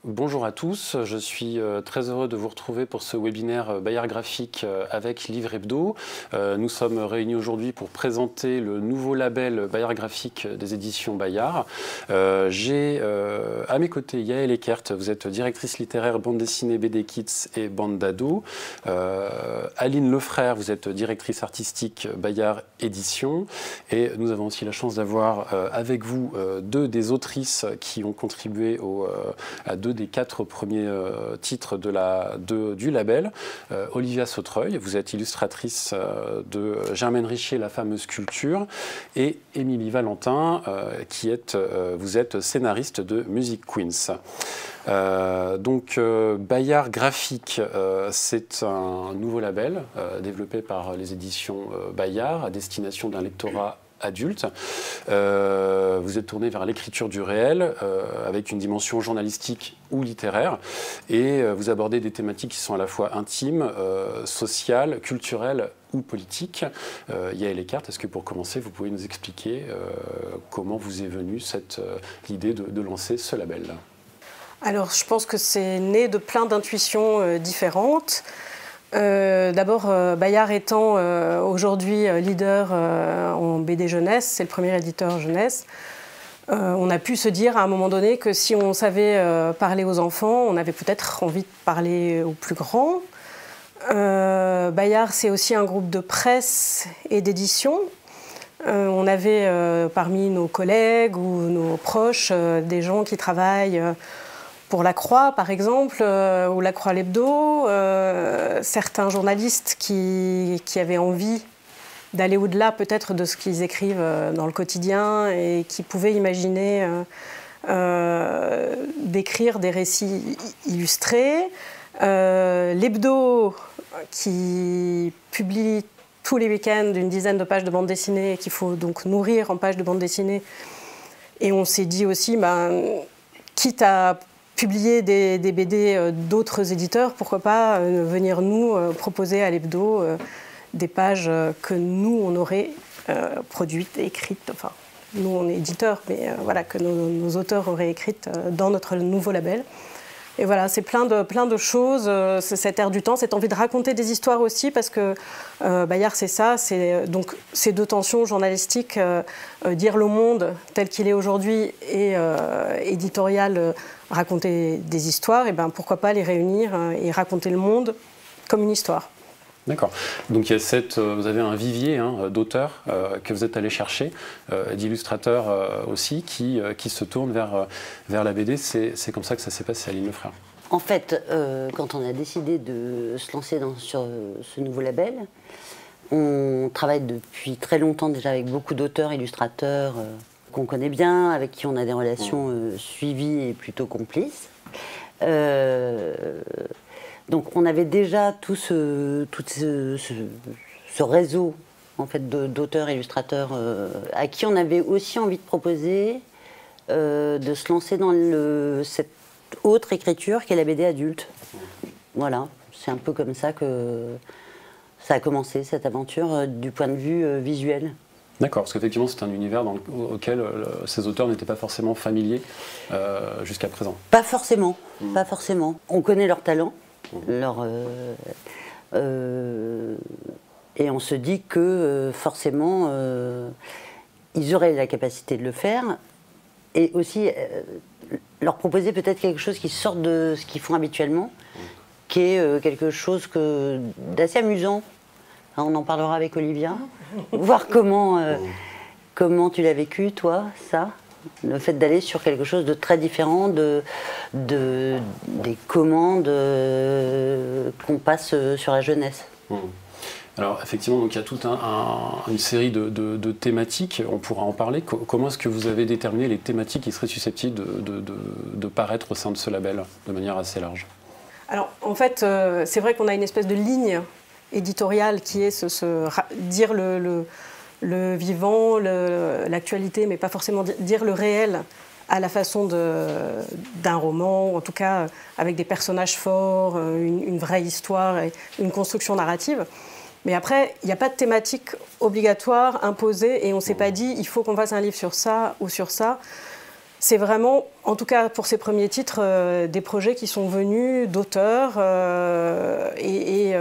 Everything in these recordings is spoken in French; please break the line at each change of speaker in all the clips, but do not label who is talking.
Bonjour à tous, je suis très heureux de vous retrouver pour ce webinaire Bayard Graphique avec Livre Hebdo. Nous sommes réunis aujourd'hui pour présenter le nouveau label Bayard Graphique des éditions Bayard. J'ai à mes côtés Yael Eckert, vous êtes directrice littéraire bande dessinée BD Kids et bande d'ado. Aline Lefrère, vous êtes directrice artistique Bayard Édition. Et nous avons aussi la chance d'avoir avec vous deux des autrices qui ont contribué à deux des 4 premiers titres du label. Olivia Sautreuil, vous êtes illustratrice de Germaine Richier, La fameuse culture, et Émilie Valentin, vous êtes scénariste de Music Queens. Bayard Graphique, c'est un nouveau label développé par les éditions Bayard à destination d'un lectorat adulte. Vous êtes tourné vers l'écriture du réel avec une dimension journalistique ou littéraire et vous abordez des thématiques qui sont à la fois intimes, sociales, culturelles ou politiques. Yael Eckert, est-ce que pour commencer, vous pouvez nous expliquer comment vous est venue l'idée de lancer ce label?
Alors, je pense que c'est né de plein d'intuitions différentes. D'abord, Bayard étant aujourd'hui leader en BD jeunesse, c'est le premier éditeur jeunesse, on a pu se dire à un moment donné que si on savait parler aux enfants, on avait peut-être envie de parler aux plus grands. Bayard, c'est aussi un groupe de presse et d'édition. On avait parmi nos collègues ou nos proches des gens qui travaillent pour La Croix, par exemple, ou La Croix l'Hebdo, certains journalistes qui avaient envie d'aller au-delà peut-être de ce qu'ils écrivent dans le quotidien et qui pouvaient imaginer d'écrire des récits illustrés. L'Hebdo, qui publie tous les week-ends une dizaine de pages de bande dessinée et qu'il faut donc nourrir en pages de bande dessinée. Et on s'est dit aussi, quitte à publier des BD d'autres éditeurs, pourquoi pas venir nous proposer à l'hebdo des pages que nous, on aurait produites, écrites, enfin, nous, on est éditeurs, mais voilà, que nos auteurs auraient écrites dans notre nouveau label. Et voilà, c'est plein de choses, cet air du temps, cette envie de raconter des histoires aussi, parce que Bayard, c'est ça, c'est donc ces deux tensions journalistiques, dire le monde tel qu'il est aujourd'hui et éditorial, raconter des histoires, et pourquoi pas les réunir et raconter le monde comme une histoire.
D'accord. Donc il y a vous avez un vivier d'auteurs que vous êtes allé chercher, d'illustrateurs aussi, qui se tournent vers la BD. C'est comme ça que ça s'est passé, Aline Lefrère.
En fait, quand on a décidé de se lancer sur ce nouveau label, on travaille depuis très longtemps déjà avec beaucoup d'auteurs, illustrateurs qu'on connaît bien, avec qui on a des relations suivies et plutôt complices. Donc on avait déjà tout ce réseau en fait, d'auteurs, illustrateurs à qui on avait aussi envie de proposer de se lancer dans cette autre écriture qu'est la BD adulte. Voilà, c'est un peu comme ça que ça a commencé, cette aventure, du point de vue visuel.
D'accord, parce qu'effectivement c'est un univers auquel ces auteurs n'étaient pas forcément familiers jusqu'à présent.
Pas forcément, pas forcément. On connaît leur talent. Et on se dit que forcément ils auraient la capacité de le faire et aussi leur proposer peut-être quelque chose qui sorte de ce qu'ils font habituellement, qui est quelque chose d'assez amusant. On en parlera avec Olivia, voir comment tu l'as vécu toi, ça. Le fait d'aller sur quelque chose de très différent des commandes qu'on passe sur la jeunesse.
Alors effectivement, donc, il y a toute une série de thématiques, on pourra en parler. Comment est-ce que vous avez déterminé les thématiques qui seraient susceptibles de paraître au sein de ce label de manière assez large?
Alors en fait, c'est vrai qu'on a une espèce de ligne éditoriale qui est dire le vivant, l'actualité, mais pas forcément dire le réel à la façon d'un roman, ou en tout cas avec des personnages forts, une vraie histoire et une construction narrative. Mais après, il n'y a pas de thématique obligatoire, imposée, et on ne s'est pas dit il faut qu'on fasse un livre sur ça ou sur ça. c'est vraiment, en tout cas pour ces premiers titres, des projets qui sont venus d'auteurs et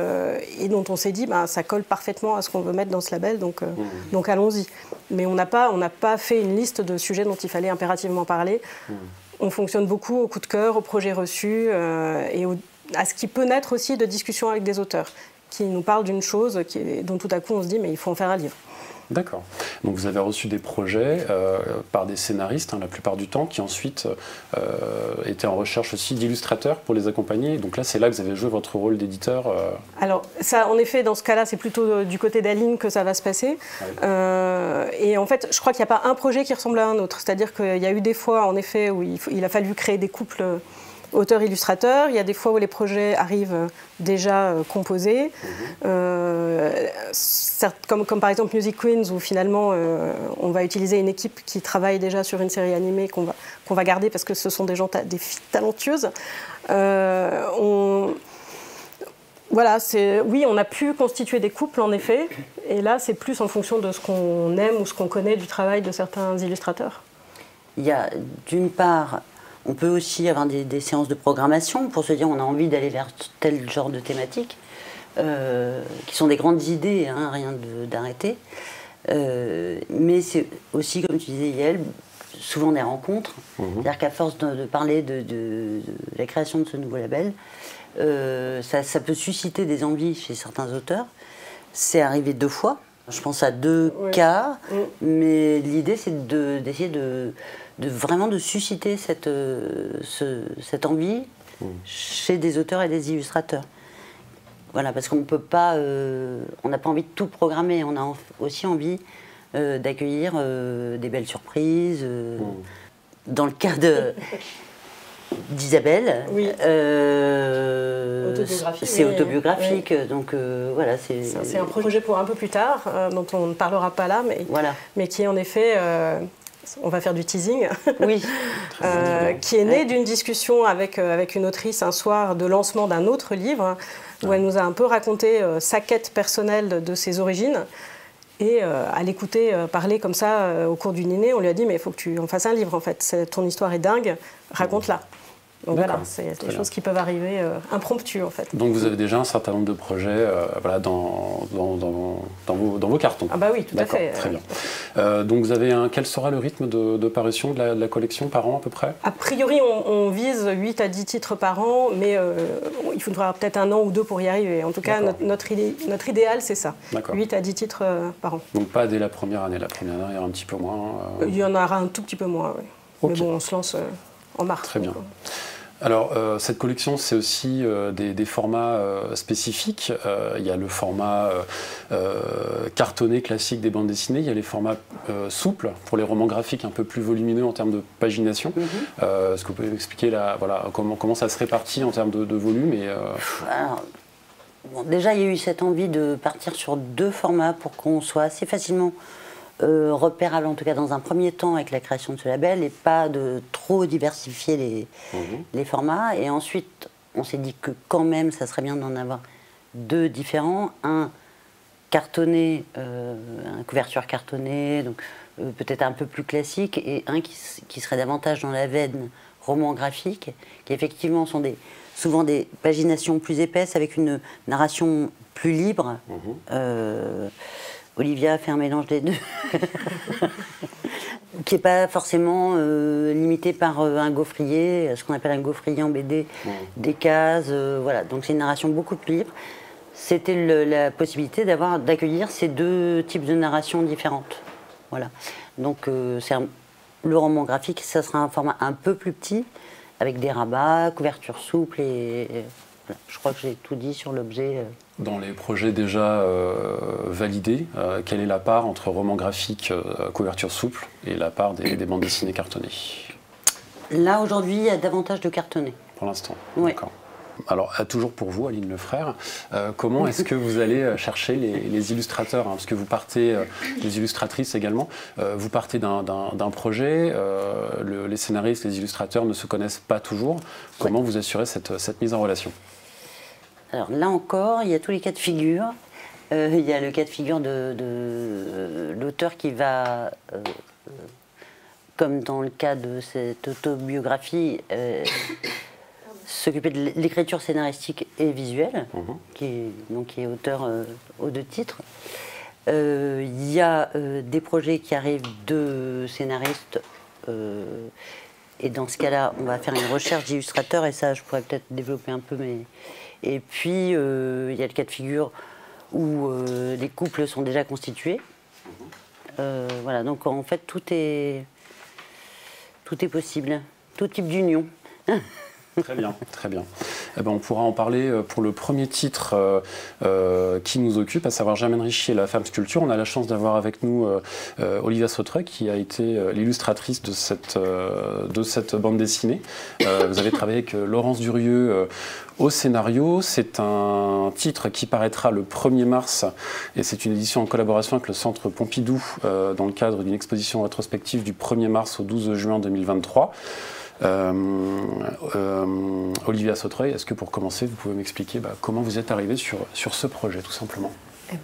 dont on s'est dit ça colle parfaitement à ce qu'on veut mettre dans ce label, donc allons-y. Mais on n'a pas fait une liste de sujets dont il fallait impérativement parler. On fonctionne beaucoup au coup de cœur, aux projets reçus et à ce qui peut naître aussi de discussions avec des auteurs qui nous parlent d'une chose dont tout à coup on se dit mais il faut en faire un livre.
D'accord. Donc vous avez reçu des projets par des scénaristes, la plupart du temps, qui ensuite étaient en recherche aussi d'illustrateurs pour les accompagner. Donc là, c'est là que vous avez joué votre rôle d'éditeur.
Alors, ça, en effet, dans ce cas-là, c'est plutôt du côté d'Aline que ça va se passer. Ouais. Et en fait, je crois qu'il n'y a pas un projet qui ressemble à un autre. C'est-à-dire qu'il y a eu des fois, en effet, où il a fallu créer des couples auteur-illustrateur. Il y a des fois où les projets arrivent déjà composés, comme par exemple Music Queens, où finalement on va utiliser une équipe qui travaille déjà sur une série animée qu'on va garder parce que ce sont des filles talentueuses. Voilà, oui, on a pu constituer des couples en effet, et là c'est plus en fonction de ce qu'on aime ou ce qu'on connaît du travail de certains illustrateurs.
Il y a d'une part, on peut aussi avoir des séances de programmation pour se dire on a envie d'aller vers tel genre de thématique, qui sont des grandes idées, rien d'arrêté. Mais c'est aussi, comme tu disais Yael, souvent des rencontres. C'est-à-dire qu'à force de parler de la création de ce nouveau label, ça peut susciter des envies chez certains auteurs. C'est arrivé 2 fois. Je pense à 2 cas, mais l'idée c'est d'essayer vraiment de susciter cette envie chez des auteurs et des illustrateurs. Voilà, parce qu'on peut pas, on n'a pas envie de tout programmer, on a aussi envie d'accueillir des belles surprises. Dans le cas d'Isabelle, c'est autobiographique, donc voilà.
C'est un projet pour un peu plus tard, dont on ne parlera pas là, mais qui est en effet, on va faire du teasing, qui est né d'une discussion avec une autrice un soir de lancement d'un autre livre, où elle nous a un peu raconté sa quête personnelle de ses origines. Et à l'écouter parler comme ça au cours du dîner, on lui a dit mais il faut que tu en fasses un livre en fait, ton histoire est dingue, raconte-la. Donc voilà, c'est des choses qui peuvent arriver impromptues en fait.
Donc vous avez déjà un certain nombre de projets dans vos cartons.
Ah bah oui, tout à fait.
Très bien. Donc vous avez quel sera le rythme de parution de la collection par an à peu près?
A priori, on vise 8 à 10 titres par an, mais il faudra peut-être 1 an ou 2 pour y arriver. En tout cas, notre idéal, c'est ça. 8 à 10 titres par an.
Donc pas dès la première année. La première année, il y aura un petit peu moins.
Il y en aura un tout petit peu moins, oui. Okay. Mais bon, on se lance en mars.
Très bien. Alors, cette collection, c'est aussi des formats spécifiques. Il y a le format cartonné classique des bandes dessinées. Il y a les formats souples pour les romans graphiques un peu plus volumineux en termes de pagination. Est-ce que vous pouvez m'expliquer comment ça se répartit en termes de volume
Alors, déjà, il y a eu cette envie de partir sur 2 formats pour qu'on soit assez facilement repérable, en tout cas dans un premier temps avec la création de ce label, et pas de trop diversifier les formats. Et ensuite, on s'est dit que quand même, ça serait bien d'en avoir 2 différents. Un cartonné, une couverture cartonnée, donc peut-être un peu plus classique, et un qui serait davantage dans la veine roman graphique, qui effectivement sont souvent des paginations plus épaisses avec une narration plus libre. Olivia a fait un mélange des 2, qui n'est pas forcément limité par un gaufrier, ce qu'on appelle un gaufrier en BD, des cases, voilà. Donc c'est une narration beaucoup plus libre. C'était la possibilité d'accueillir ces 2 types de narrations différentes. Voilà. Donc le roman graphique, ça sera un format un peu plus petit, avec des rabats, couverture souple et voilà. Je crois que j'ai tout dit sur l'objet.
Dans les projets déjà validés, quelle est la part entre roman graphique, couverture souple, et la part des bandes dessinées cartonnées?
Là, aujourd'hui, il y a davantage de cartonnés.
Pour l'instant,
oui.
D'accord. Alors, toujours pour vous, Aline Lefrère, comment est-ce que vous allez chercher les illustrateurs, parce que vous partez, les illustratrices également, vous partez d'un projet, les scénaristes, les illustrateurs ne se connaissent pas toujours. Comment vous assurez cette mise en relation?
Alors là encore, il y a tous les cas de figure. Il y a le cas de figure de l'auteur qui va comme dans le cas de cette autobiographie, s'occuper de l'écriture scénaristique et visuelle, qui est auteur aux 2 titres. Il y a des projets qui arrivent de scénaristes, et dans ce cas-là, on va faire une recherche d'illustrateurs, et ça, je pourrais peut-être développer un peu. Et puis, il y a le cas de figure où les couples sont déjà constitués. Voilà, donc en fait, tout est possible, tout type d'union.
Très bien, très bien. Eh ben, on pourra en parler pour le premier titre qui nous occupe, à savoir Germaine Richier, La femme sculpture. On a la chance d'avoir avec nous Olivia Sautreuil, qui a été l'illustratrice de cette bande dessinée. Vous avez travaillé avec Laurence Durieux au scénario. C'est un titre qui paraîtra le 1er mars, et c'est une édition en collaboration avec le Centre Pompidou dans le cadre d'une exposition rétrospective du 1er mars au 12 juin 2023. Olivia Sautreuil, est-ce que pour commencer, vous pouvez m'expliquer comment vous êtes arrivée sur ce projet, tout simplement?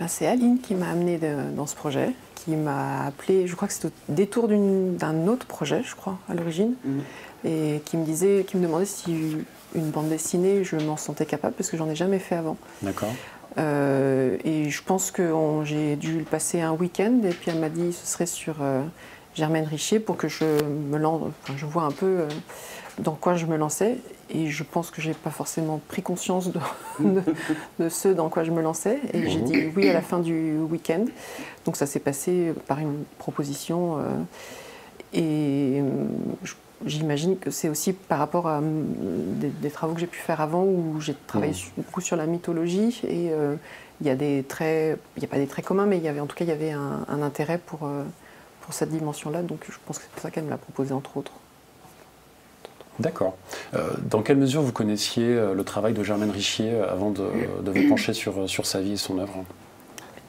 C'est Aline qui m'a amenée dans ce projet, qui m'a appelée, je crois que c'était au détour d'un autre projet, je crois, à l'origine, et qui me demandait si une bande dessinée, je m'en sentais capable, parce que j'en ai jamais fait avant.
D'accord.
Et je pense que j'ai dû passer un week-end, et puis elle m'a dit ce serait sur Germaine Richier pour que je vois un peu dans quoi je me lançais. Et je pense que je n'ai pas forcément pris conscience de ce dans quoi je me lançais. Et j'ai dit oui à la fin du week-end. Donc ça s'est passé par une proposition. Et j'imagine que c'est aussi par rapport à des travaux que j'ai pu faire avant, où j'ai travaillé beaucoup sur la mythologie. Et il y a des traits, il n'y a pas des traits communs, mais en tout cas il y avait un intérêt pour cette dimension-là, donc je pense que c'est pour ça qu'elle me l'a proposé, entre autres.
D'accord. Dans quelle mesure vous connaissiez le travail de Germaine Richier avant de vous pencher sur sa vie et son œuvre?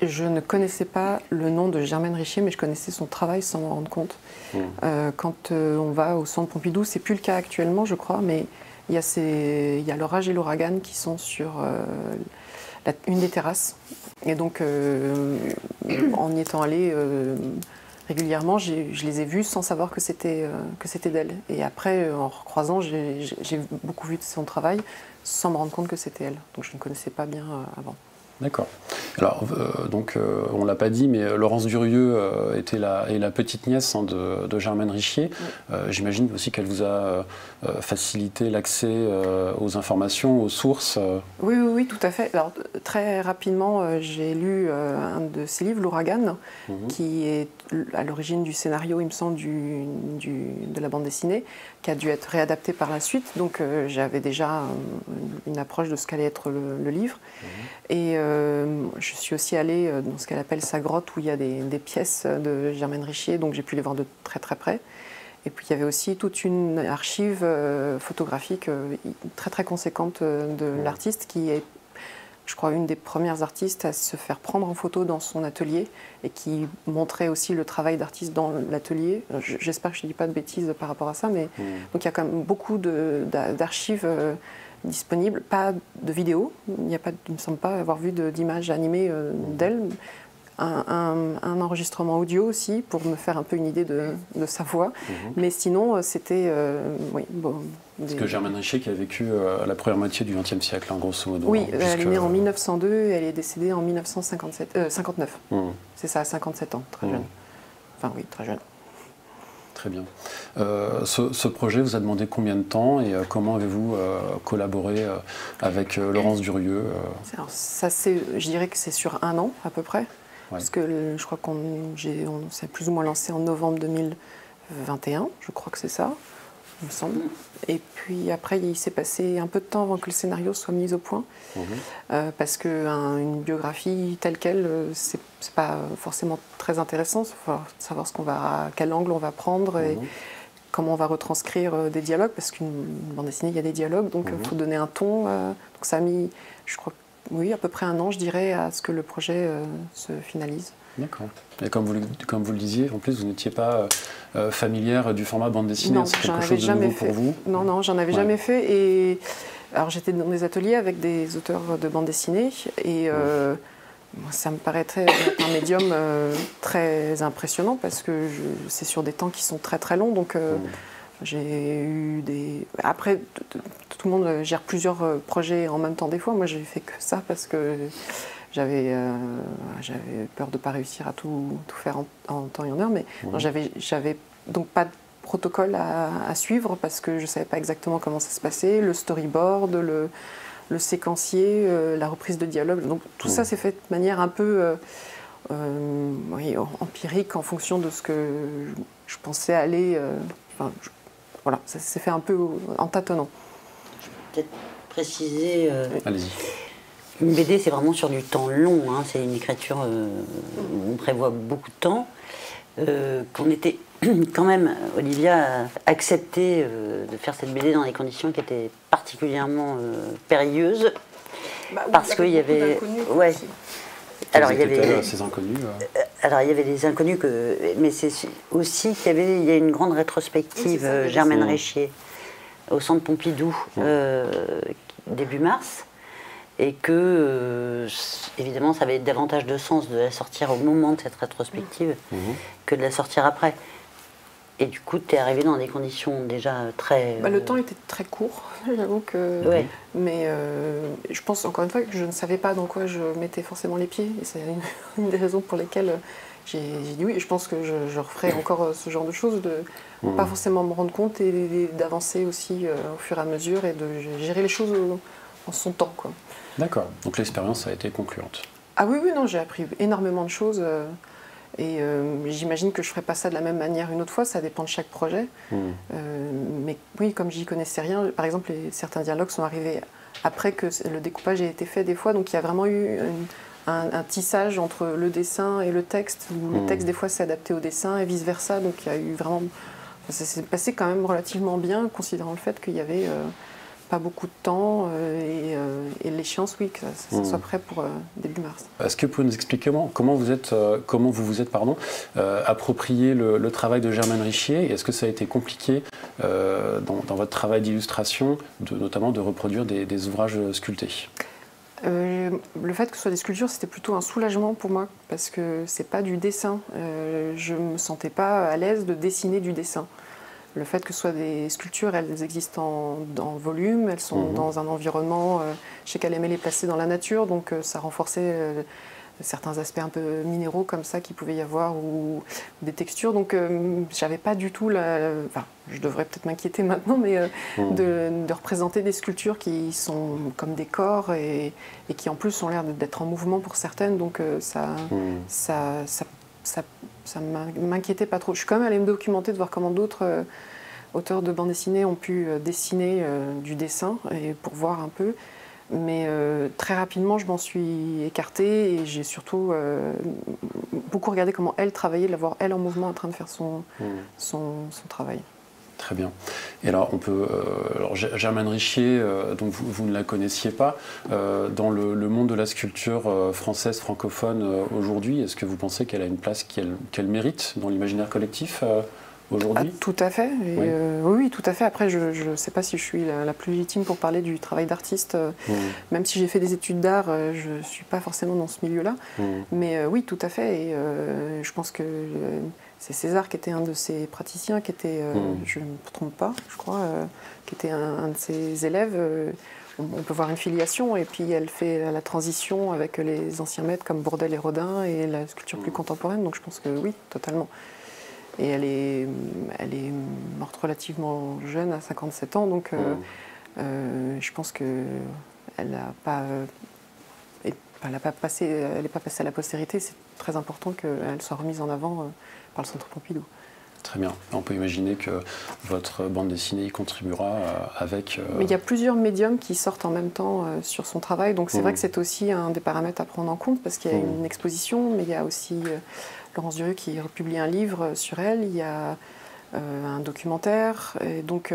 Je ne connaissais pas le nom de Germaine Richier, mais je connaissais son travail sans m'en rendre compte. Quand on va au Centre Pompidou, c'est plus le cas actuellement, je crois, mais il y a l'orage et l'ouragan qui sont sur une des terrasses. Et donc, en y étant allée régulièrement, je les ai vus sans savoir que c'était d'elle. Et après, en recroisant, j'ai beaucoup vu de son travail sans me rendre compte que c'était elle. Donc je ne connaissais pas bien avant.
D'accord. Alors, on ne l'a pas dit, mais Laurence Durieux est la petite nièce de Germaine Richier. J'imagine aussi qu'elle vous a facilité l'accès aux informations, aux sources.
Oui, tout à fait. Alors, très rapidement, j'ai lu un de ses livres, L'Ouragan, qui est à l'origine du scénario, il me semble, de la bande dessinée, qui a dû être réadapté par la suite. Donc, j'avais déjà une approche de ce qu'allait être le livre. Et je suis aussi allée dans ce qu'elle appelle sa grotte, où il y a des pièces de Germaine Richier, donc j'ai pu les voir de très très près. Et puis il y avait aussi toute une archive photographique très très conséquente de l'artiste, qui est, je crois, une des premières artistes à se faire prendre en photo dans son atelier, et qui montrait aussi le travail d'artiste dans l'atelier. J'espère que je ne dis pas de bêtises par rapport à ça, mais donc il y a quand même beaucoup d'archives disponible, pas de vidéo, il ne me semble pas avoir vu d'images animées d'elle, un enregistrement audio aussi pour me faire un peu une idée de sa voix, mais sinon c'était
Parce que Germaine Richier qui a vécu à la première moitié du XXe siècle, en grosso modo.
Oui, elle est née en 1902 et elle est décédée en 1959. C'est ça, à 57 ans, très jeune. Enfin oui, très jeune.
Très bien. Ce projet vous a demandé combien de temps, et comment avez-vous collaboré avec Laurence Durieux
Alors, ça, je dirais que c'est sur 1 an à peu près, parce que je crois qu'on s'est plus ou moins lancé en novembre 2021, je crois que c'est ça, il me semble. Et puis après, il s'est passé un peu de temps avant que le scénario soit mis au point, parce qu'une biographie telle qu'elle, c'est pas forcément très intéressant. Il faut savoir à quel angle on va prendre et comment on va retranscrire des dialogues, parce qu'une bande dessinée, il y a des dialogues, donc il faut donner un ton. Donc ça a mis, je crois, à peu près 1 an, je dirais, à ce que le projet se finalise.
D'accord. Et comme vous le disiez, en plus, vous n'étiez pas familière du format bande dessinée. C'est quelque chose de nouveau pour vous?
Non, j'en avais jamais fait. Et alors, j'étais dans des ateliers avec des auteurs de bande dessinée, et Moi, ça me paraîtrait être un médium très impressionnant parce que c'est sur des temps qui sont très très longs. Donc j'ai eu des... Après, tout le monde gère plusieurs projets en même temps des fois. Moi, j'ai fait que ça parce que j'avais peur de ne pas réussir à tout faire en temps et en heure. Mais j'avais donc pas de protocole à suivre parce que je ne savais pas exactement comment ça se passait. Le storyboard, le séquencier, la reprise de dialogue. Donc tout ça s'est fait de manière un peu empirique en fonction de ce que je pensais aller. Voilà, ça s'est fait un peu en tâtonnant.
Je peux peut-être préciser.
Allez-y.
Une BD, c'est vraiment sur du temps long. Hein. C'est une écriture où on prévoit beaucoup de temps. Qu'on était quand même, Olivia a accepté de faire cette BD dans des conditions qui étaient particulièrement périlleuses. Parce qu'il y avait. Ouais.
Alors, il y avait ces inconnus.
Alors, il y avait des inconnus, mais c'est aussi qu'il y a une grande rétrospective Germaine Richier au Centre Pompidou début mars. Et que, évidemment, ça avait davantage de sens de la sortir au moment de cette rétrospective que de la sortir après. Et du coup, tu es arrivé dans des conditions déjà très...
Le temps était très court, j'avoue que...
Ouais.
Mais je pense, encore une fois, que je ne savais pas dans quoi je mettais forcément les pieds. Et c'est une des raisons pour lesquelles j'ai dit oui. Et je pense que je referai encore ce genre de choses, de pas forcément me rendre compte et d'avancer aussi au fur et à mesure et de gérer les choses en son temps, quoi.
D'accord, donc l'expérience a été concluante.
Ah oui, non, j'ai appris énormément de choses et j'imagine que je ne ferai pas ça de la même manière une autre fois, ça dépend de chaque projet. Mais oui, comme j'y connaissais rien, par exemple, certains dialogues sont arrivés après que le découpage ait été fait des fois, donc il y a vraiment eu un tissage entre le dessin et le texte, où le texte des fois s'est adapté au dessin et vice-versa, donc il y a eu vraiment... Ça s'est passé quand même relativement bien, considérant le fait qu'il y avait... pas beaucoup de temps et l'échéance, oui, que ça soit prêt pour début mars.
Est-ce que vous pouvez nous expliquer comment vous vous êtes approprié le travail de Germaine Richier? Est-ce que ça a été compliqué dans votre travail d'illustration, notamment de reproduire des ouvrages sculptés?
Le fait que ce soit des sculptures, c'était plutôt un soulagement pour moi, parce que c'est pas du dessin. Je me sentais pas à l'aise de dessiner du dessin. Le fait que ce soit des sculptures, elles existent en volume, elles sont dans un environnement, je sais qu'elle aimait les placer dans la nature, donc ça renforçait certains aspects un peu minéraux comme ça qu'il pouvait y avoir, ou des textures, donc j'avais pas du tout enfin, je devrais peut-être m'inquiéter maintenant, mais de représenter des sculptures qui sont comme des corps et qui en plus ont l'air d'être en mouvement pour certaines, donc ça m'inquiétait pas trop. Je suis quand même allée me documenter de voir comment d'autres auteurs de bande dessinée ont pu dessiner du dessin, et pour voir un peu. Mais très rapidement, je m'en suis écartée et j'ai surtout beaucoup regardé comment elle travaillait, de la voir elle en mouvement en train de faire son travail.
Très bien. Et alors, Germaine Richier, donc vous ne la connaissiez pas. Dans le monde de la sculpture française francophone aujourd'hui, est-ce que vous pensez qu'elle a une place qu'elle mérite dans l'imaginaire collectif aujourd'hui?
Tout à fait. Oui, tout à fait. Après, je ne sais pas si je suis la plus légitime pour parler du travail d'artiste. Même si j'ai fait des études d'art, je ne suis pas forcément dans ce milieu-là. Mais oui, tout à fait. Et je pense que c'est César qui était un de ses praticiens, qui était, je ne me trompe pas, je crois, qui était un de ses élèves. On peut voir une filiation, et puis elle fait la transition avec les anciens maîtres comme Bourdelle et Rodin et la sculpture plus contemporaine. Donc je pense que oui, totalement. Et elle est morte relativement jeune, à 57 ans, donc je pense qu'elle n'a pas, elle n'est pas passée à la postérité. C'est très important qu'elle soit remise en avant par le Centre Pompidou.
Très bien. On peut imaginer que votre bande dessinée y contribuera avec...
Mais il y a plusieurs médiums qui sortent en même temps sur son travail, donc c'est vrai que c'est aussi un des paramètres à prendre en compte, parce qu'il y a une exposition, mais il y a aussi Laurence Durieux qui republie un livre sur elle, il y a un documentaire, et donc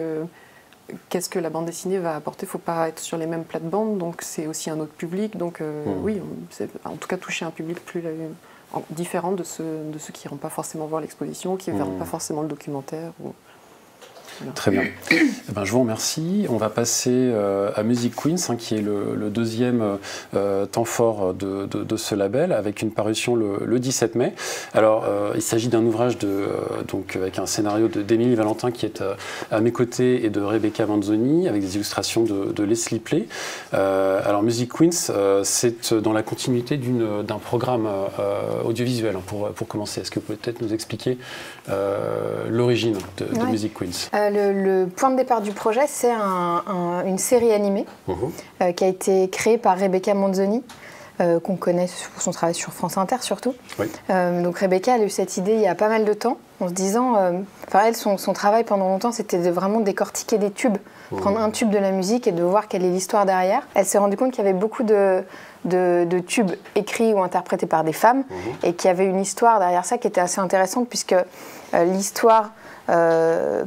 qu'est-ce que la bande dessinée va apporter? Il ne faut pas être sur les mêmes plates-bandes, donc c'est aussi un autre public, donc oui, c'est en tout cas toucher un public plus... différent de ceux qui n'iront pas forcément voir l'exposition, qui ne verront pas forcément le documentaire. Voilà.
Très bien. Eh ben, je vous remercie. On va passer à Music Queens, hein, qui est le deuxième temps fort de ce label, avec une parution le 17 mai. Alors, il s'agit d'un ouvrage donc, avec un scénario d'Émilie Valentin qui est à mes côtés et de Rebecca Manzoni, avec des illustrations de Leslie Play. Alors, Music Queens, c'est dans la continuité d'un programme audiovisuel. Hein, pour commencer, est-ce que vous pouvez peut-être nous expliquer l'origine de Music Queens?
Le point de départ du projet, c'est une série animée qui a été créée par Rebecca Manzoni, qu'on connaît pour son travail sur France Inter surtout. Oui. Donc Rebecca, elle a eu cette idée il y a pas mal de temps, en se disant, elle, son travail pendant longtemps, c'était de vraiment décortiquer des tubes, prendre un tube de la musique et de voir quelle est l'histoire derrière. Elle s'est rendue compte qu'il y avait beaucoup de tubes écrits ou interprétés par des femmes et qu'il y avait une histoire derrière ça qui était assez intéressante, puisque l'histoire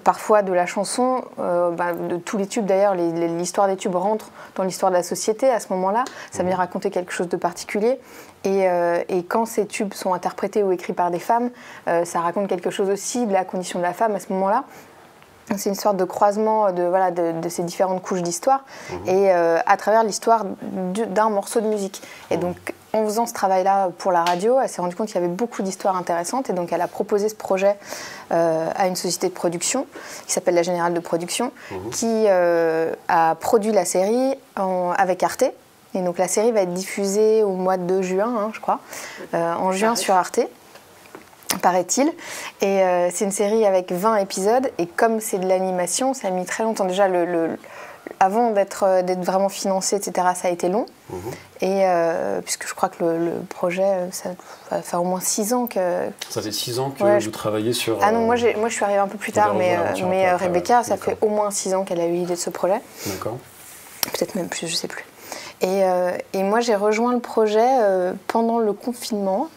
parfois de la chanson, de tous les tubes d'ailleurs, l'histoire des tubes rentre dans l'histoire de la société à ce moment-là, ça vient raconter quelque chose de particulier. Et quand ces tubes sont interprétés ou écrits par des femmes, ça raconte quelque chose aussi de la condition de la femme à ce moment-là. C'est une sorte de croisement de ces différentes couches d'histoire et à travers l'histoire d'un morceau de musique. Et donc, en faisant ce travail-là pour la radio, elle s'est rendue compte qu'il y avait beaucoup d'histoires intéressantes et donc elle a proposé ce projet à une société de production qui s'appelle La Générale de Production, qui a produit la série avec Arte. Et donc la série va être diffusée au mois de juin, je crois, en juin sur Arte, paraît-il. Et c'est une série avec 20 épisodes et comme c'est de l'animation, ça a mis très longtemps. Déjà, avant d'être vraiment financé, etc., ça a été long. Et puisque je crois que le projet, ça fait au moins 6 ans que...
Ça fait 6 ans que vous travaillez sur...
Ah non, moi je suis arrivée un peu plus tard, mais Rebecca, ça fait au moins 6 ans qu'elle a eu l'idée de ce projet. D'accord. Peut-être même plus, je ne sais plus. Et moi, j'ai rejoint le projet pendant le confinement.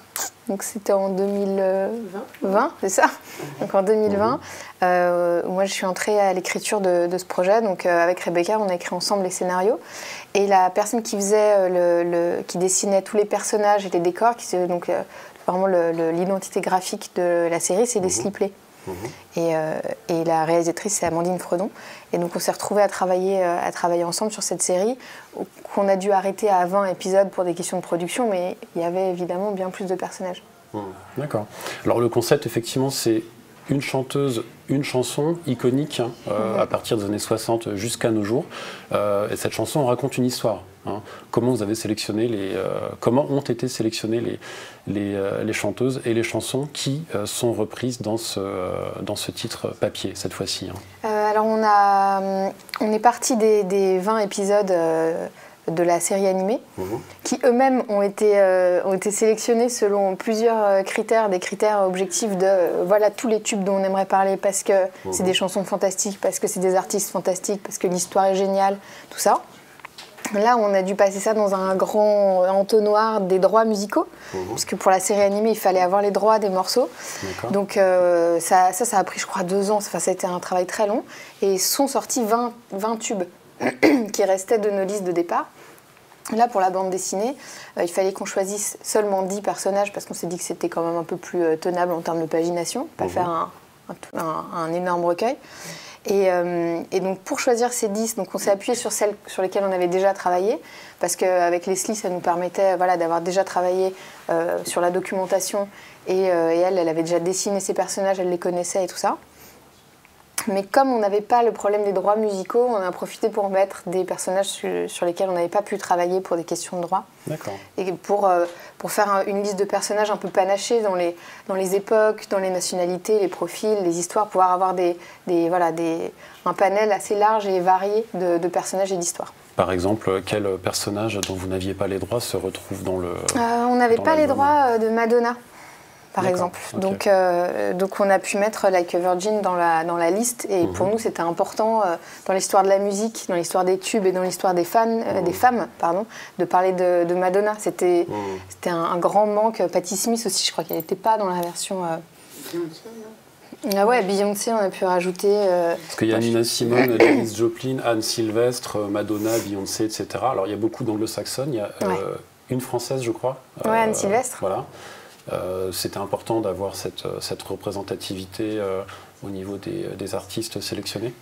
Donc c'était en 2020, c'est ça. Donc en 2020, moi je suis entrée à l'écriture de ce projet. Donc avec Rebecca, on a écrit ensemble les scénarios. Et la personne qui faisait qui dessinait tous les personnages et les décors, donc vraiment l'identité graphique de la série, c'est Leslie Play. Et la réalisatrice, c'est Amandine Fredon. Et donc on s'est retrouvés à travailler ensemble sur cette série qu'on a dû arrêter à 20 épisodes pour des questions de production, mais il y avait évidemment bien plus de personnages.
D'accord. Alors le concept, effectivement, c'est une chanteuse, une chanson iconique à partir des années 60 jusqu'à nos jours. Et cette chanson raconte une histoire. Comment vous avez sélectionné comment ont été sélectionnées les chanteuses et les chansons qui sont reprises dans ce titre papier cette fois-ci?
Alors on est parti des 20 épisodes de la série animée, qui eux-mêmes ont été sélectionnés selon plusieurs critères, des critères objectifs de voilà tous les tubes dont on aimerait parler parce que c'est des chansons fantastiques, parce que c'est des artistes fantastiques, parce que l'histoire est géniale, tout ça. Là, on a dû passer ça dans un grand entonnoir des droits musicaux, puisque pour la série animée, il fallait avoir les droits des morceaux. Donc ça a pris, je crois, 2 ans. Enfin, ça a été un travail très long. Et sont sortis 20 tubes qui restaient de nos listes de départ. Là, pour la bande dessinée, il fallait qu'on choisisse seulement 10 personnages, parce qu'on s'est dit que c'était quand même un peu plus tenable en termes de pagination, pas faire un énorme recueil. Et donc pour choisir ces 10, donc on s'est appuyé sur celles sur lesquelles on avait déjà travaillé, parce qu'avec Leslie, ça nous permettait d'avoir déjà travaillé sur la documentation, et elle avait déjà dessiné ses personnages, elle les connaissait et tout ça. Mais comme on n'avait pas le problème des droits musicaux, on a profité pour mettre des personnages sur lesquels on n'avait pas pu travailler pour des questions de droit. D'accord. Et pour faire une liste de personnages un peu panachés dans les époques, dans les nationalités, les profils, les histoires, pouvoir avoir un panel assez large et varié de personnages et d'histoires.
Par exemple, quel personnage dont vous n'aviez pas les droits se retrouve dans le...
on n'avait pas les droits de Madonna, par exemple. Okay. Donc on a pu mettre Like a Virgin dans la liste, et pour nous c'était important dans l'histoire de la musique, dans l'histoire des tubes et dans l'histoire des femmes, de parler de Madonna. C'était un grand manque. Patti Smith aussi, je crois qu'elle n'était pas dans la version... Beyoncé, non ? Ah ouais, Beyoncé, on a pu rajouter...
Parce qu'il y a Nina Simone, Janis Joplin, Anne Sylvestre, Madonna, Beyoncé, etc. Alors il y a beaucoup d'anglo-saxonnes, il y a une française, je crois.
Ouais, Anne Sylvestre.
Voilà. c'était important d'avoir cette représentativité au niveau des artistes sélectionnés.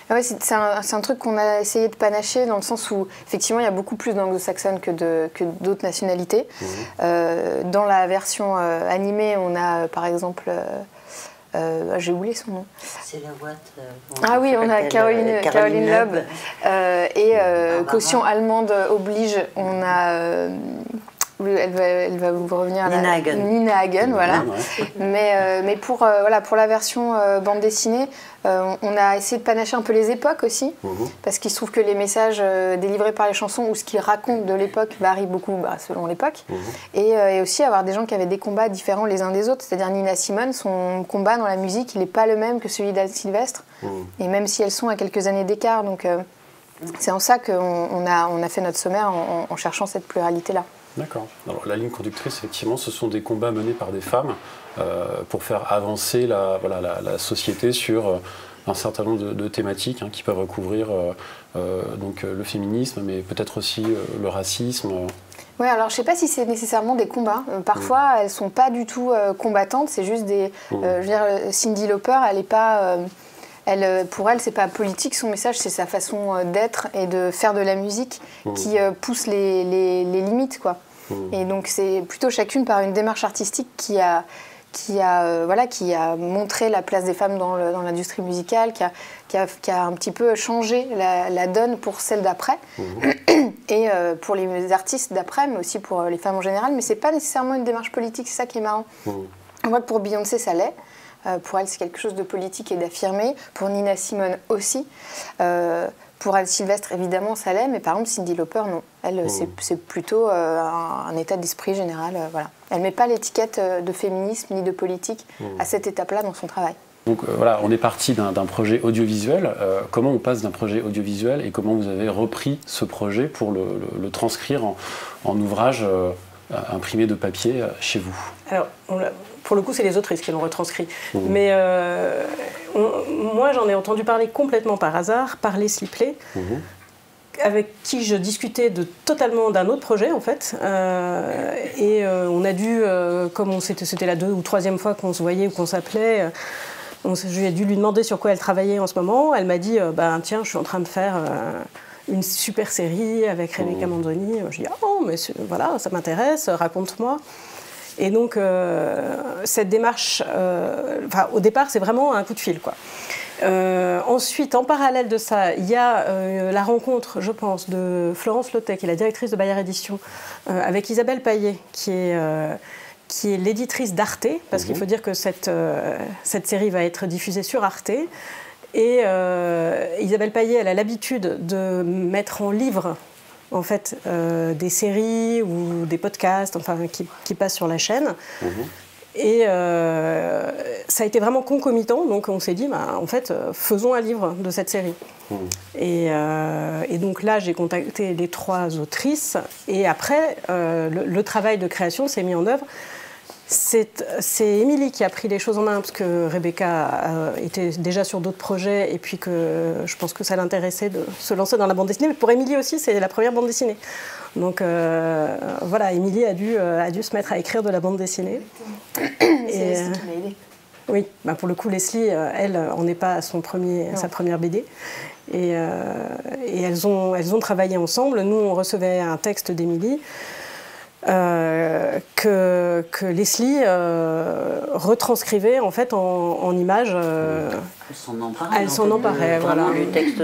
Ah ouais, c'est un truc qu'on a essayé de panacher dans le sens où effectivement il y a beaucoup plus d'anglo-saxonnes que d'autres nationalités. Dans la version animée, on a par exemple, j'ai oublié son nom.
C'est la boîte.
Ah oui, on a Caroline Loeb. Et caution allemande oblige, on a... Elle va vous revenir Nina Hagen, voilà. Mais pour la version bande dessinée, on a essayé de panacher un peu les époques aussi, parce qu'il se trouve que les messages délivrés par les chansons ou ce qu'ils racontent de l'époque varient beaucoup selon l'époque. Et aussi avoir des gens qui avaient des combats différents les uns des autres. C'est-à-dire Nina Simone, son combat dans la musique, il n'est pas le même que celui d'Al Sylvestre. Et même si elles sont à quelques années d'écart, donc c'est en ça qu'on a fait notre sommaire en cherchant cette pluralité-là.
D'accord. Alors la ligne conductrice, effectivement, ce sont des combats menés par des femmes pour faire avancer la société sur un certain nombre de thématiques qui peuvent recouvrir donc, le féminisme, mais peut-être aussi le racisme.
Oui, alors je ne sais pas si c'est nécessairement des combats. Parfois, elles ne sont pas du tout combattantes, c'est juste des... je veux dire, Cyndi Lauper, elle n'est pas... pour elle, c'est pas politique, son message, c'est sa façon d'être et de faire de la musique qui pousse les limites, quoi. Et donc c'est plutôt chacune par une démarche artistique qui a montré la place des femmes dans l'industrie musicale, qui a un petit peu changé la donne pour celle d'après, et pour les artistes d'après, mais aussi pour les femmes en général. Mais c'est pas nécessairement une démarche politique, c'est ça qui est marrant. On voit que pour Beyoncé, ça l'est. Pour elle, c'est quelque chose de politique et d'affirmé. Pour Nina Simone aussi. Pour Al Sylvestre, évidemment, ça l'est. Mais par exemple, Cyndi Lauper, non. Elle, c'est plutôt un état d'esprit général. Voilà. Elle ne met pas l'étiquette de féminisme ni de politique à cette étape-là dans son travail.
Donc voilà, on est parti d'un projet audiovisuel. Comment on passe d'un projet audiovisuel et comment vous avez repris ce projet pour le transcrire en ouvrage imprimé de papier chez vous?
Alors, pour le coup, c'est les autrices qui l'ont retranscrit. Mais moi, j'en ai entendu parler complètement par hasard, par Leslie Play, avec qui je discutais totalement d'un autre projet, en fait. On a dû, comme c'était la 2e ou 3e fois qu'on se voyait ou qu'on s'appelait, j'ai dû lui demander sur quoi elle travaillait en ce moment. Elle m'a dit, tiens, je suis en train de faire... une super série avec Rebecca Manzoni. Je dis, mais voilà, ça m'intéresse, raconte-moi. Et donc, cette démarche, au départ, c'est vraiment un coup de fil, quoi. Ensuite, en parallèle de ça, il y a la rencontre, je pense, de Florence Lotet, qui est la directrice de Bayard Éditions, avec Isabelle Paillet, qui est l'éditrice d'Arte, parce qu'il faut dire que cette série va être diffusée sur Arte. Et Isabelle Paillet, elle a l'habitude de mettre en livre, en fait, des séries ou des podcasts, enfin, qui passent sur la chaîne. Et ça a été vraiment concomitant, donc on s'est dit, en fait, faisons un livre de cette série. Et donc là, j'ai contacté les 3 autrices, et après, le travail de création s'est mis en œuvre. C'est Émilie qui a pris les choses en main, parce que Rebecca était déjà sur d'autres projets, et puis que je pense que ça l'intéressait de se lancer dans la bande dessinée. Mais pour Émilie aussi, c'est la première bande dessinée. Donc voilà, Émilie a dû se mettre à écrire de la bande dessinée.
C'est Leslie qui m'a aidée.
Oui, pour le coup, Leslie, elle, on n'est pas à sa première BD. Et elles ont travaillé ensemble. Nous, on recevait un texte d'Émilie. Que Leslie retranscrivait en fait en images. Elle s'en emparait.
Voilà. Le texte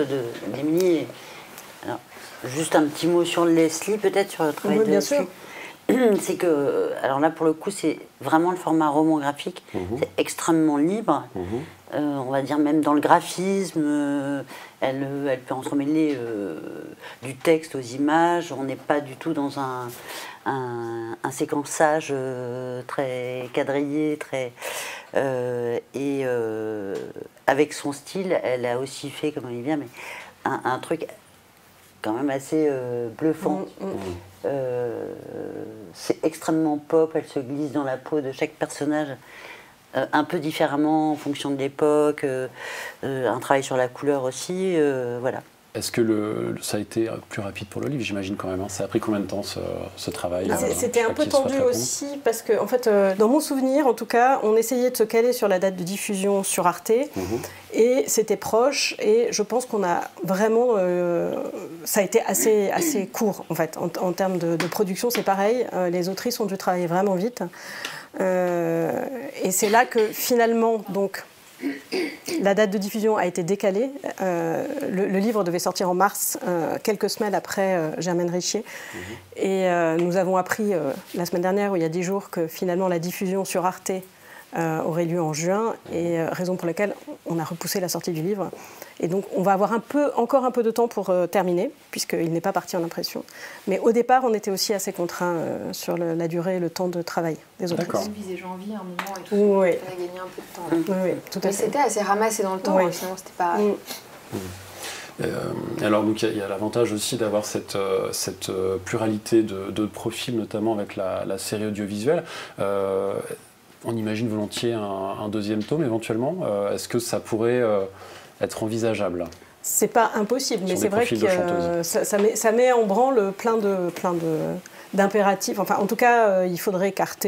d'Émilie. Alors, juste un petit mot sur Leslie, peut-être sur le travail de Leslie. C'est que, alors là pour le coup, c'est vraiment le format roman graphique. C'est extrêmement libre. On va dire même dans le graphisme, elle peut entremêler du texte aux images. On n'est pas du tout dans un séquençage très quadrillé, avec son style, elle a aussi fait, comme on dit bien, mais un truc quand même assez bluffant. C'est extrêmement pop, elle se glisse dans la peau de chaque personnage un peu différemment en fonction de l'époque, un travail sur la couleur aussi, voilà.
Est-ce que ça a été plus rapide pour le livre? J'imagine quand même. Hein. Ça a pris combien de temps ce travail?
C'était un peu tendu aussi parce que, en fait, dans mon souvenir, en tout cas, on essayait de se caler sur la date de diffusion sur Arte et c'était proche. Et je pense qu'on a vraiment, ça a été assez court en fait en termes de production. C'est pareil. Les autrices ont dû travailler vraiment vite et c'est là que finalement donc. La date de diffusion a été décalée. Le livre devait sortir en mars, quelques semaines après Germaine Richier. Et nous avons appris la semaine dernière, ou il y a 10 jours, que finalement la diffusion sur Arte aurait lieu en juin, et raison pour laquelle on a repoussé la sortie du livre. Et donc on va avoir encore un peu de temps pour terminer, puisqu'il n'est pas parti en impression. Mais au départ, on était aussi assez contraints sur la durée et le temps de travail des autres.
D'accord. Ils visaient janvier à un moment et tout, oui. On a gagné un peu de temps.
Oui, tout à fait.
Mais c'était assez ramassé dans le temps, sinon c'était pas...
Alors donc il y a l'avantage aussi d'avoir cette pluralité de profils, notamment avec la série audiovisuelle. On imagine volontiers un deuxième tome éventuellement. Est-ce que ça pourrait être envisageable?
C'est pas impossible, mais c'est vrai que ça met en branle plein d'impératifs. Enfin, en tout cas, il faudrait qu'Arte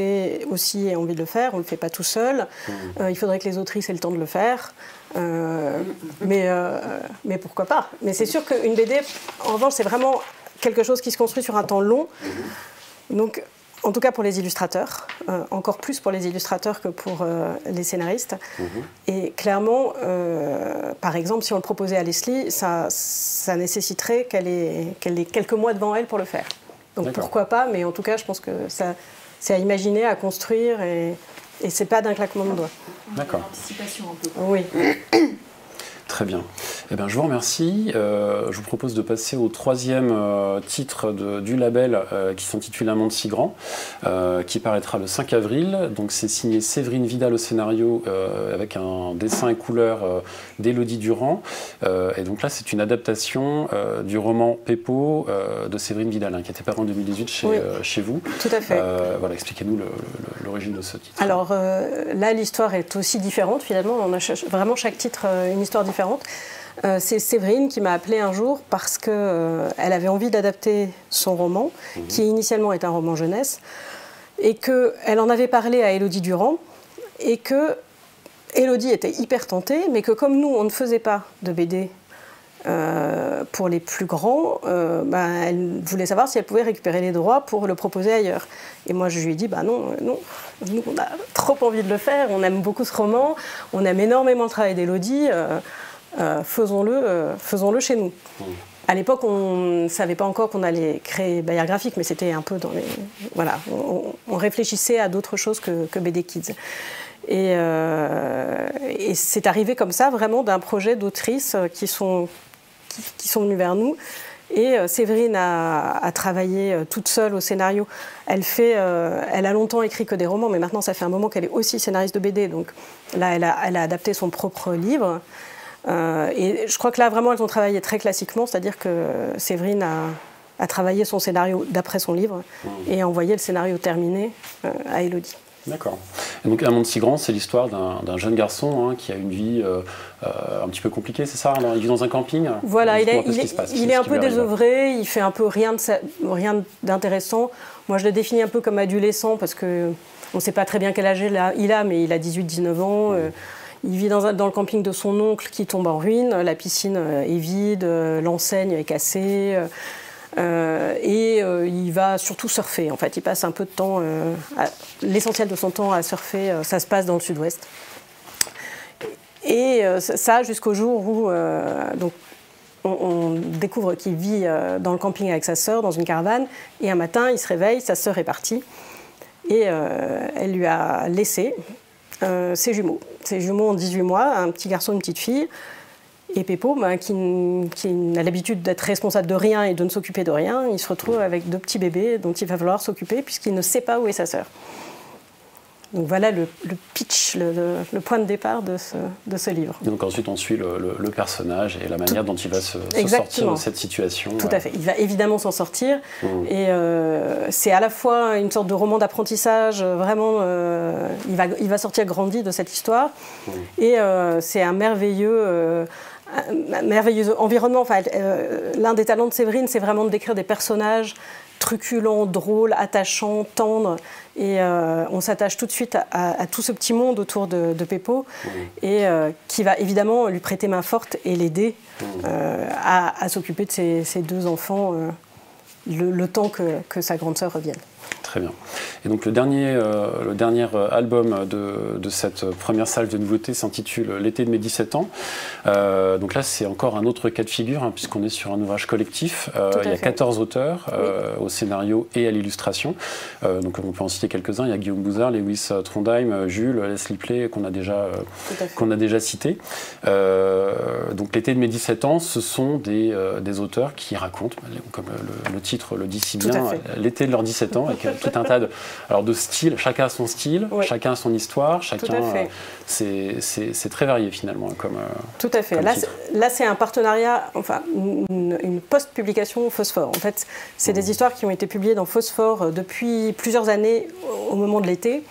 aussi ait envie de le faire. On ne le fait pas tout seul. Il faudrait que les autrices aient le temps de le faire. Mais pourquoi pas? Mais c'est sûr qu'une BD, en revanche, c'est vraiment quelque chose qui se construit sur un temps long. Donc, en tout cas pour les illustrateurs, encore plus pour les illustrateurs que pour les scénaristes. Et clairement, par exemple, si on le proposait à Leslie, ça nécessiterait qu'elle ait quelques mois devant elle pour le faire. Donc pourquoi pas, mais en tout cas, je pense que c'est à imaginer, à construire, et c'est pas d'un claquement de doigts.
D'accord.
Anticipation un peu.
Oui.
Très bien. Eh bien, je vous remercie. Je vous propose de passer au troisième titre du label qui s'intitule Un monde si grand, qui paraîtra le 5 avril. Donc, c'est signé Séverine Vidal au scénario avec un dessin et couleur d'Élodie Durand. Et donc là, c'est une adaptation du roman Peppo de Séverine Vidal, qui était paru en 2018 chez vous.
Tout à fait.
Voilà, expliquez-nous l'origine de ce titre.
Alors là, l'histoire est aussi différente finalement. On a vraiment chaque titre une histoire différente. C'est Séverine qui m'a appelée un jour parce qu'elle avait envie d'adapter son roman, qui initialement est un roman jeunesse, et qu'elle en avait parlé à Élodie Durand, et que Élodie était hyper tentée, mais que comme nous, on ne faisait pas de BD pour les plus grands, elle voulait savoir si elle pouvait récupérer les droits pour le proposer ailleurs. Et moi, je lui ai dit, non, nous, on a trop envie de le faire, on aime beaucoup ce roman, on aime énormément le travail d'Élodie, faisons-le chez nous. À l'époque, on ne savait pas encore qu'on allait créer Bayard Graphique, mais c'était un peu dans les... Voilà, on réfléchissait à d'autres choses que BD Kids. Et c'est arrivé comme ça, vraiment, d'un projet d'autrices qui sont venues vers nous. Et Séverine a travaillé toute seule au scénario. Elle a longtemps écrit que des romans, mais maintenant, ça fait un moment qu'elle est aussi scénariste de BD. Donc là, elle a adapté son propre livre. Et je crois que là, vraiment, elles ont travaillé très classiquement, c'est-à-dire que Séverine a travaillé son scénario d'après son livre et a envoyé le scénario terminé à Élodie.
D'accord. Et donc, Un monde si grand, c'est l'histoire d'un jeune garçon qui a une vie un petit peu compliquée, c'est ça? Alors, il vit dans un camping.
Voilà, il est un peu désœuvré, il fait un peu rien d'intéressant. Moi, je le définis un peu comme adolescent parce qu'on ne sait pas très bien quel âge il a, mais il a 18-19 ans. Il vit dans le camping de son oncle qui tombe en ruine. La piscine est vide, l'enseigne est cassée. Il va surtout surfer. En fait, il passe un peu de temps, l'essentiel de son temps à surfer. Ça se passe dans le sud-ouest. Et ça jusqu'au jour où on découvre qu'il vit dans le camping avec sa sœur, dans une caravane. Et un matin, il se réveille, sa sœur est partie. Et elle lui a laissé ses jumeaux. Ses jumeaux ont 18 mois, un petit garçon, une petite fille. Et Peppo, qui a l'habitude d'être responsable de rien et de ne s'occuper de rien, il se retrouve avec 2 petits bébés dont il va falloir s'occuper puisqu'il ne sait pas où est sa sœur. Donc voilà le pitch, le point de départ de ce livre.
Donc ensuite on suit le personnage et la manière dont il va se sortir de cette situation.
Tout à fait, il va évidemment s'en sortir. Et c'est à la fois une sorte de roman d'apprentissage, vraiment, il va sortir grandi de cette histoire. Et c'est un merveilleux merveilleux environnement. Enfin, l'un des talents de Séverine, c'est vraiment de décrire des personnages truculents, drôles, attachants, tendres. Et on s'attache tout de suite à tout ce petit monde autour de Peppo, et qui va évidemment lui prêter main forte et l'aider à s'occuper de ses deux enfants le temps que sa grande sœur revienne.
Très bien. Et donc le dernier album de cette première salve de nouveautés s'intitule L'été de mes 17 ans. Donc là, c'est encore un autre cas de figure, puisqu'on est sur un ouvrage collectif. Il y a 14 auteurs au scénario et à l'illustration. Donc on peut en citer quelques-uns. Il y a Guillaume Bouzard, Lewis Trondheim, Jules, Leslie Play, qu'on a déjà cité. Donc L'été de mes 17 ans, ce sont des auteurs qui racontent, comme le titre le dit si bien, l'été de leurs 17 ans, avec tout un tas de styles. Chacun a son style, chacun a son histoire, chacun. C'est très varié finalement.
Tout à fait. Là, c'est un partenariat, enfin une post-publication Phosphore. En fait, c'est des histoires qui ont été publiées dans Phosphore depuis plusieurs années au moment de l'été.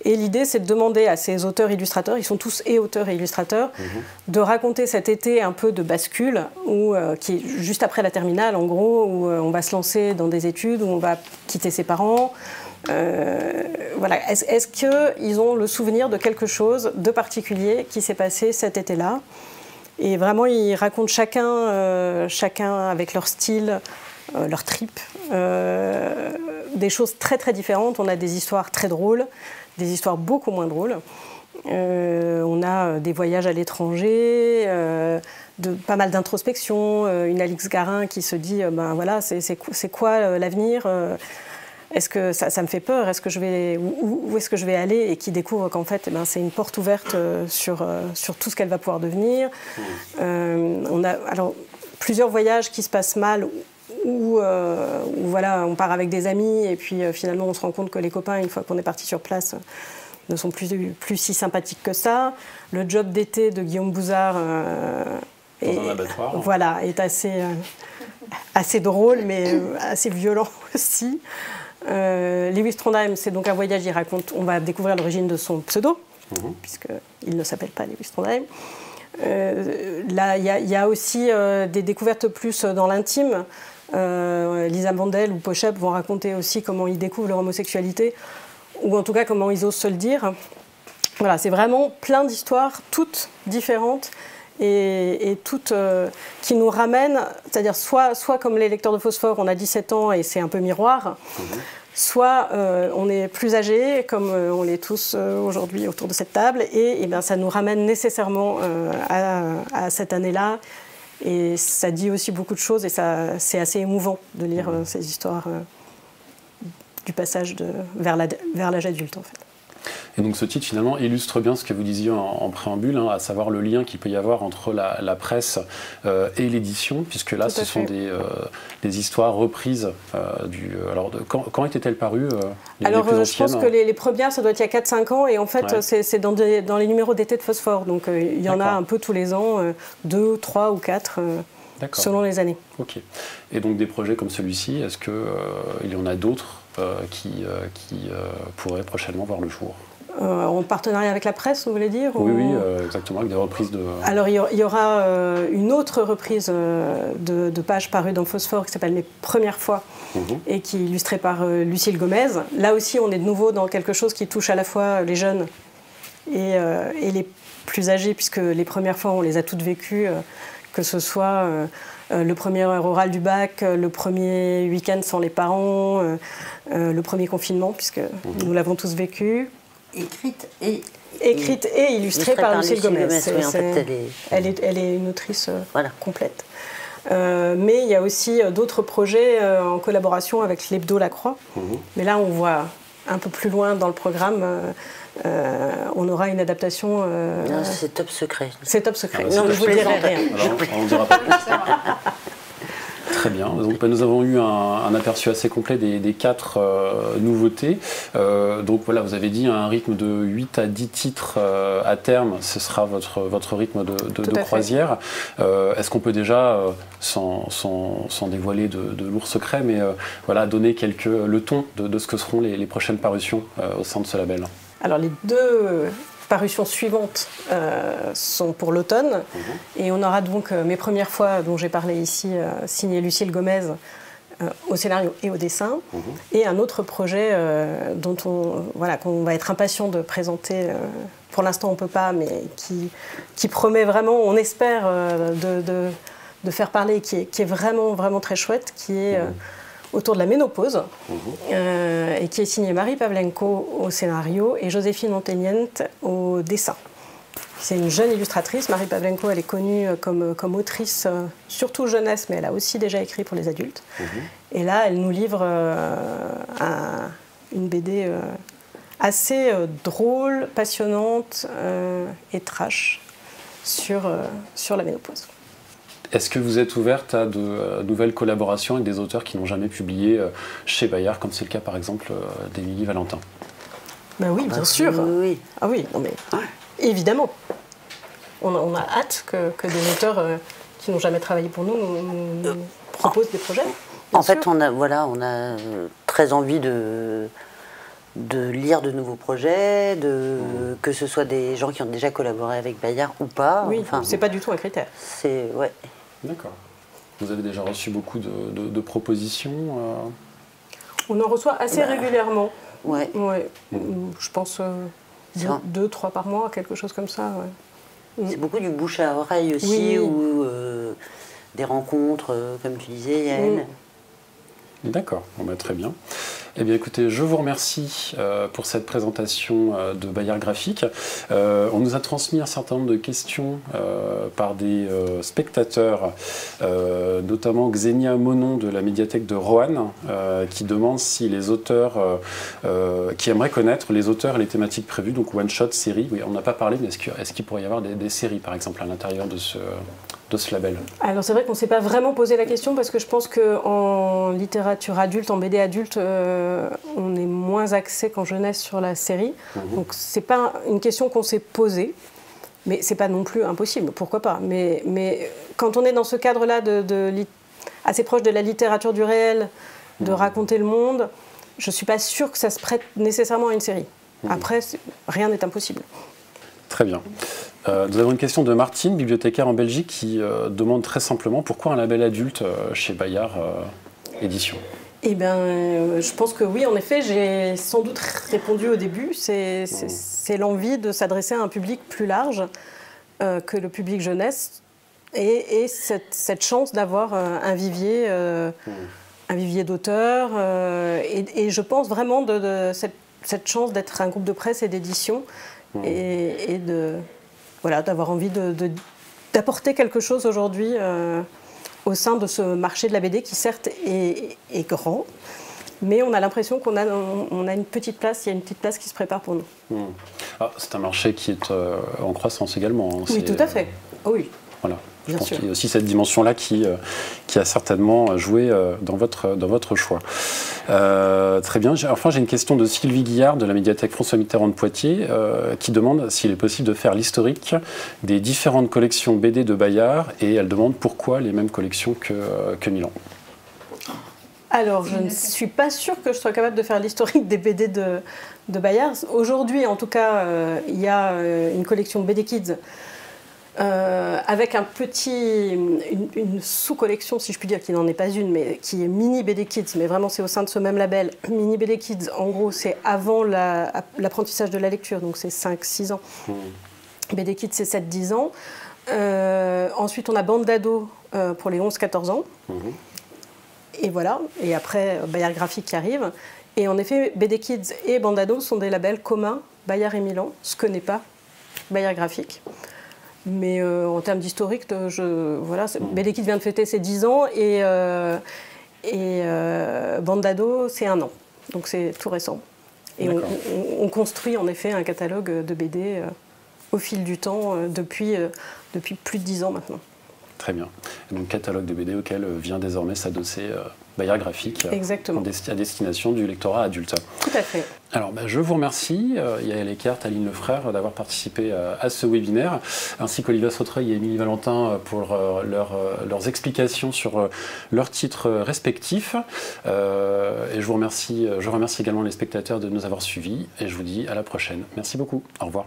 Et l'idée, c'est de demander à ces auteurs-illustrateurs, ils sont tous auteurs et illustrateurs, de raconter cet été un peu de bascule, qui est juste après la terminale, en gros, où on va se lancer dans des études, où on va quitter ses parents. Voilà. Est-ce qu'ils ont le souvenir de quelque chose de particulier qui s'est passé cet été-là? Et vraiment, ils racontent chacun avec leur style, leur trip, des choses très très différentes. On a des histoires très drôles, des histoires beaucoup moins drôles. On a des voyages à l'étranger, pas mal d'introspection, une Alix Garin qui se dit ben voilà, c'est quoi l'avenir, est-ce que ça me fait peur, où est-ce que je vais aller, et qui découvre qu'en fait c'est une porte ouverte sur tout ce qu'elle va pouvoir devenir. On a alors plusieurs voyages qui se passent mal, où voilà, on part avec des amis et puis finalement on se rend compte que les copains, une fois qu'on est parti sur place, ne sont plus si sympathiques que ça. Le job d'été de Guillaume Bouzard est assez drôle, mais assez violent aussi. Lewis Trondheim, c'est donc un voyage, on va découvrir l'origine de son pseudo, puisqu'il ne s'appelle pas Lewis Trondheim. Là, il y a aussi des découvertes plus dans l'intime. Lisa Mandel ou Pochep vont raconter aussi comment ils découvrent leur homosexualité, ou en tout cas comment ils osent se le dire. Voilà, c'est vraiment plein d'histoires, toutes différentes et toutes qui nous ramènent, c'est-à-dire soit comme les lecteurs de Phosphore, on a 17 ans et c'est un peu miroir, soit on est plus âgé, comme on l'est tous aujourd'hui autour de cette table, et bien, ça nous ramène nécessairement à cette année-là. Et ça dit aussi beaucoup de choses, et c'est assez émouvant de lire ces histoires du passage vers l'âge adulte, en fait.
Et donc ce titre finalement illustre bien ce que vous disiez en préambule, à savoir le lien qu'il peut y avoir entre la presse et l'édition, puisque là ce sont des histoires reprises quand étaient-elles parues
Alors je pense que les premières, ça doit être il y a 4-5 ans, et en fait c'est dans les numéros d'été de Phosphore, donc il y en a un peu tous les ans, 2, 3 ou 4, selon les années.
Ok. Et donc des projets comme celui-ci, est-ce qu'il y en a d'autres qui pourraient prochainement voir le jour?
En partenariat avec la presse, vous voulez dire?
Oui, exactement, avec des reprises de...
Alors, il y aura une autre reprise de pages parues dans Phosphore qui s'appelle « Mes premières fois » et qui est illustrée par Lucille Gomez. Là aussi, on est de nouveau dans quelque chose qui touche à la fois les jeunes et les plus âgés, puisque les premières fois, on les a toutes vécues, que ce soit le premier oral du bac, le premier week-end sans les parents, le premier confinement, puisque nous l'avons tous vécu.
Écrite et
illustrée par Lucille Gomez.
Oui, en fait,
elle est une autrice complète. Mais il y a aussi d'autres projets en collaboration avec l'Hebdo La Croix. Mais là, on voit un peu plus loin dans le programme, on aura une adaptation...
Non, c'est top secret.
C'est top secret.
Non,
je ne vous dirai rien.
Alors, on ne dira pas plus. Très bien. Donc, nous avons eu un aperçu assez complet des 4 nouveautés. Donc voilà, vous avez dit un rythme de 8 à 10 titres à terme, ce sera votre rythme de croisière. Est-ce qu'on peut déjà, sans dévoiler de lourds secrets, mais voilà, donner le ton de ce que seront les prochaines parutions au sein de ce label?
Alors les deux parutions suivantes sont pour l'automne. Et on aura donc Mes premières fois, dont j'ai parlé ici, signé Lucille Gomez, au scénario et au dessin, et un autre projet dont qu'on va être impatient de présenter. Pour l'instant, on ne peut pas, mais qui promet vraiment, on espère, de faire parler, qui est vraiment, vraiment très chouette, qui est autour de la ménopause, et qui est signé Marie Pavlenko au scénario et Joséphine Montagnente au dessin. C'est une jeune illustratrice. Marie Pavlenko, elle est connue comme autrice, surtout jeunesse, mais elle a aussi déjà écrit pour les adultes. Et là, elle nous livre une BD assez drôle, passionnante et trash sur la ménopause.
Est-ce que vous êtes ouverte à de nouvelles collaborations avec des auteurs qui n'ont jamais publié chez Bayard, comme c'est le cas par exemple d'Émilie Valentin?
Ben oui, bien sûr.
Oui.
Ah oui, non mais évidemment. On a hâte que des auteurs qui n'ont jamais travaillé pour nous nous proposent des projets.
En fait, on a très envie de lire de nouveaux projets, que ce soit des gens qui ont déjà collaboré avec Bayard ou pas.
Oui, c'est pas du tout un critère.
Ouais.
D'accord. Vous avez déjà reçu beaucoup de propositions
On en reçoit assez régulièrement.
Ouais.
Je pense 2-3 par mois, quelque chose comme ça. Ouais.
C'est beaucoup du bouche à oreille aussi, ou des rencontres, comme tu disais, Yael.
D'accord, très bien. Eh bien écoutez, je vous remercie pour cette présentation de Bayard Graphique. On nous a transmis un certain nombre de questions par des spectateurs, notamment Xenia Monon de la médiathèque de Roanne, qui demande si les auteurs, qui aimeraient connaître les auteurs et les thématiques prévues, donc one-shot, série. Oui, on n'a pas parlé, mais est-ce qu'il pourrait y avoir des séries, par exemple, à l'intérieur de ce label?
Alors c'est vrai qu'on ne s'est pas vraiment posé la question parce que je pense qu'en littérature adulte, en BD adulte, on est moins axé qu'en jeunesse sur la série. Donc c'est pas une question qu'on s'est posée, mais c'est pas non plus impossible, pourquoi pas. Mais quand on est dans ce cadre-là assez proche de la littérature du réel, de raconter le monde, je suis pas sûre que ça se prête nécessairement à une série. Après, rien n'est impossible.
Très bien. Nous avons une question de Martine, bibliothécaire en Belgique, qui demande très simplement pourquoi un label adulte chez Bayard Éditions.
Eh bien, je pense que oui, en effet, j'ai sans doute répondu au début. C'est l'envie de s'adresser à un public plus large que le public jeunesse et cette chance d'avoir un vivier d'auteurs. Et je pense vraiment de cette chance d'être un groupe de presse et d'édition et d'avoir envie d'apporter quelque chose aujourd'hui au sein de ce marché de la BD qui certes est grand, mais on a l'impression qu'on a une petite place, il y a une petite place qui se prépare pour nous.
C'est un marché qui est en croissance également.
Oui, tout à fait. Oui.
Voilà. Je pense qu'il y a aussi cette dimension-là qui a certainement joué dans votre choix. Très bien. Enfin, j'ai une question de Sylvie Guillard de la médiathèque François Mitterrand de Poitiers qui demande s'il est possible de faire l'historique des différentes collections BD de Bayard et elle demande pourquoi les mêmes collections que Milan.
Alors, je ne suis pas sûre que je sois capable de faire l'historique des BD de Bayard. Aujourd'hui, en tout cas, il y a une collection BD Kids avec une sous-collection, si je puis dire, qui n'en est pas une, mais qui est Mini BD Kids, mais vraiment c'est au sein de ce même label. Mini BD Kids, en gros, c'est avant l'apprentissage de la lecture, donc c'est 5-6 ans. BD Kids, c'est 7-10 ans. Ensuite, on a Bande d'ado pour les 11-14 ans. Et voilà, et après, Bayard Graphique qui arrive. Et en effet, BD Kids et Bande d'ado sont des labels communs, Bayard et Milan, ce que n'est pas Bayard Graphique. Mais en termes d'historique, BD Kids vient de fêter ses 10 ans et Bande d'ado, c'est 1 an. Donc c'est tout récent. Et on construit en effet un catalogue de BD au fil du temps depuis plus de 10 ans maintenant.
Très bien. Et donc catalogue de BD auquel vient désormais s'adosser Bayard Graphique à destination du lectorat adulte.
Tout à fait.
Alors je vous remercie, Yael Eckert, Aline Lefrère, d'avoir participé à ce webinaire, ainsi qu'Olivia Sautreuil et Émilie Valentin pour leurs explications sur leurs titres respectifs. Et je remercie également les spectateurs de nous avoir suivis et je vous dis à la prochaine. Merci beaucoup. Au revoir.